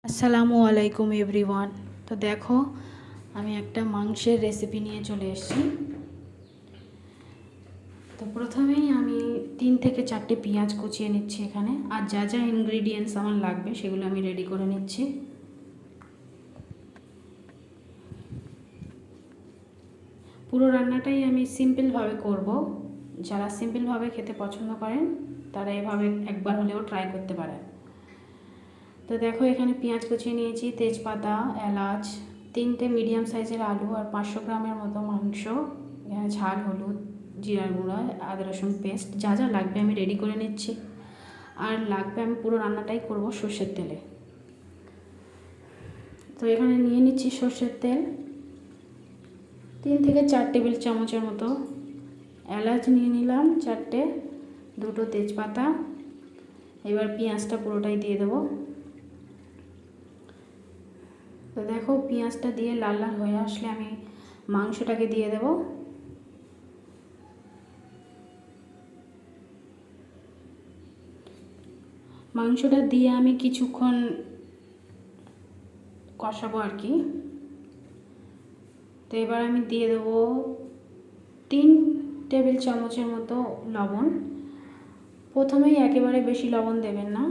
আসসালামু আলাইকুম এভরিওয়ান। তো দেখো, আমি একটা মাংসের রেসিপি নিয়ে চলে এসেছি। তো প্রথমেই আমি 3 থেকে 4টে পেঁয়াজ কুচিয়ে নিচ্ছি এখানে, আর যা যা ইনগ্রিডিয়েন্টস আমার লাগবে সেগুলো আমি রেডি করে নিচ্ছি। পুরো রান্নাটাই আমি সিম্পলভাবে করব। যারা সিম্পলভাবে খেতে পছন্দ করেন তারা এভাবে একবার হলেও ট্রাই করতে পারেন। তো দেখো, এখানে পেঁয়াজ কুচিয়ে নিয়েছি, তেজপাতা, এলাচ, 3টে মিডিয়াম সাইজের আলু আর 500 গ্রামের মতো মাংস। এখানে ঝাল, হলুদ, জিরার গুঁড়া, আদা রসুন পেস্ট, যা যা লাগবে আমি রেডি করে নিচ্ছি। আর লাগবে, আমি পুরো রান্নাটাই করব সর্ষের তেলে। তো এখানে নিয়ে নিচ্ছি সর্ষের তেল 3 থেকে 4 টেবিল চামচের মতো। এলাচ নিয়ে নিলাম 4টে, 2টো তেজপাতা। এবার পেঁয়াজটা পুরোটাই দিয়ে দেবো। তো দেখো, পেঁয়াজটা দিয়ে লাল লাল হয়ে আসলে আমি মাংসটাকে দিয়ে দেব। মাংসটা দিয়ে আমি কিছুক্ষণ কষাবো আর কি। তো এবার আমি দিয়ে দেবো 3 টেবিল চামচের মতো লবণ। প্রথমেই একেবারে বেশি লবণ দেবেন না,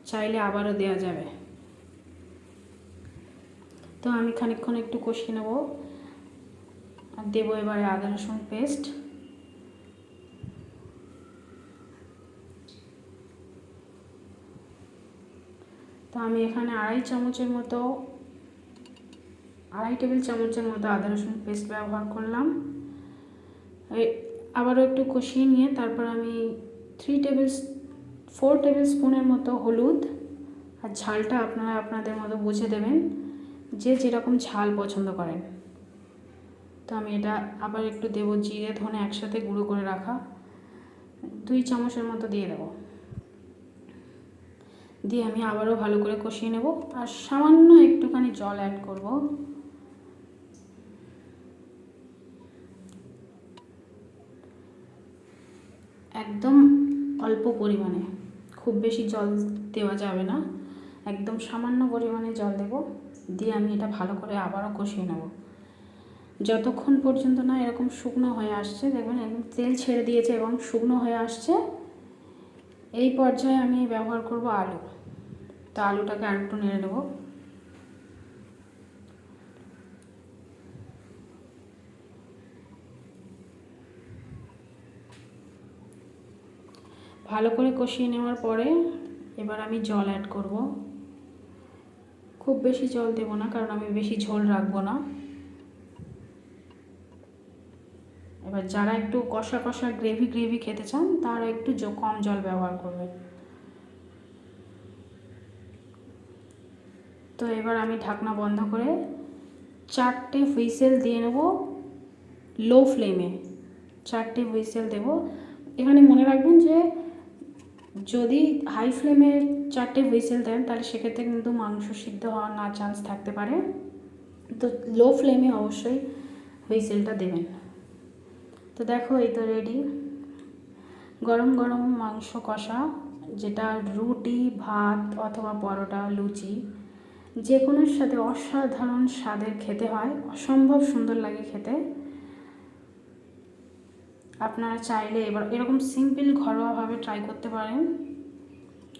চাইলে আবারও দেওয়া যাবে। তো আমি খানিকক্ষণ একটু কষিয়ে নেব আর দেবো এবারে আদা রসুন পেস্ট। তো আমি এখানে 2.5 টেবিল চামচের মতো আদা রসুন পেস্ট ব্যবহার করলাম। আবারও একটু কষিয়ে নিয়ে তারপর আমি 4 টেবিল স্পুনের মতো হলুদ, আর ঝালটা আপনারা আপনাদের মতো বুঝে দেবেন, যে যেরকম ঝাল পছন্দ করেন। তো আমি এটা আবার একটু দেবো জিরে ধনে একসাথে গুঁড়ো করে রাখা 2 চামচের মতো দিয়ে দেবো। দিয়ে আমি আবারও ভালো করে কষিয়ে নেব আর সামান্য একটুখানি জল অ্যাড করব। একদম অল্প পরিমাণে, খুব বেশি জল দেওয়া যাবে না, একদম সামান্য পরিমাণে জল দেব। দিয়ে আমি এটা ভালো করে আবারও কষিয়ে নেব যতক্ষণ পর্যন্ত না এরকম শুকনো হয়ে আসছে। দেখবেন একদম তেল ছেড়ে দিয়েছে এবং শুকনো হয়ে আসছে। এই পর্যায়ে আমি ব্যবহার করব আলু। তো আলুটাকে আর একটু নেড়ে নেব। ভালো করে কষিয়ে নেওয়ার পরে এবার আমি জল অ্যাড করব। খুব বেশি জল দেব না, কারণ আমি বেশি ঝোল রাখবো না। এবার যারা একটু কষা কষা গ্রেভি খেতে চান তারা একটু কম জল ব্যবহার করবেন। তো এবার আমি ঢাকনা বন্ধ করে 4টে হুইসেল দিয়ে নেব লো ফ্লেমে। 4টে হুইসেল দেব। এখানে মনে রাখবেন যে যদি হাই ফ্লেমে 4টে হুইসেল দেন তাহলে সেক্ষেত্রে কিন্তু মাংস সিদ্ধ হওয়ার না চান্স থাকতে পারে। তো লো ফ্লেমে অবশ্যই হুইসেলটা দেবেন। তো দেখো, এই তো রেডি গরম গরম মাংস কষা, যেটা রুটি, ভাত অথবা পরোটা, লুচি যে কোনোর সাথে অসাধারণ স্বাদের খেতে হয়, অসম্ভব সুন্দর লাগে খেতে। আপনারা চাইলে এবার এরকম সিম্পল ঘরোয়াভাবে ট্রাই করতে পারেন।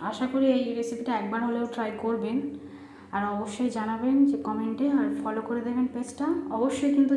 আশা করি এই রেসিপিটা একবার হলেও ট্রাই করবেন। আর অবশ্যই জানাবেন যে কমেন্টে, আর ফলো করে দেবেন পেজটা অবশ্যই কিন্তু।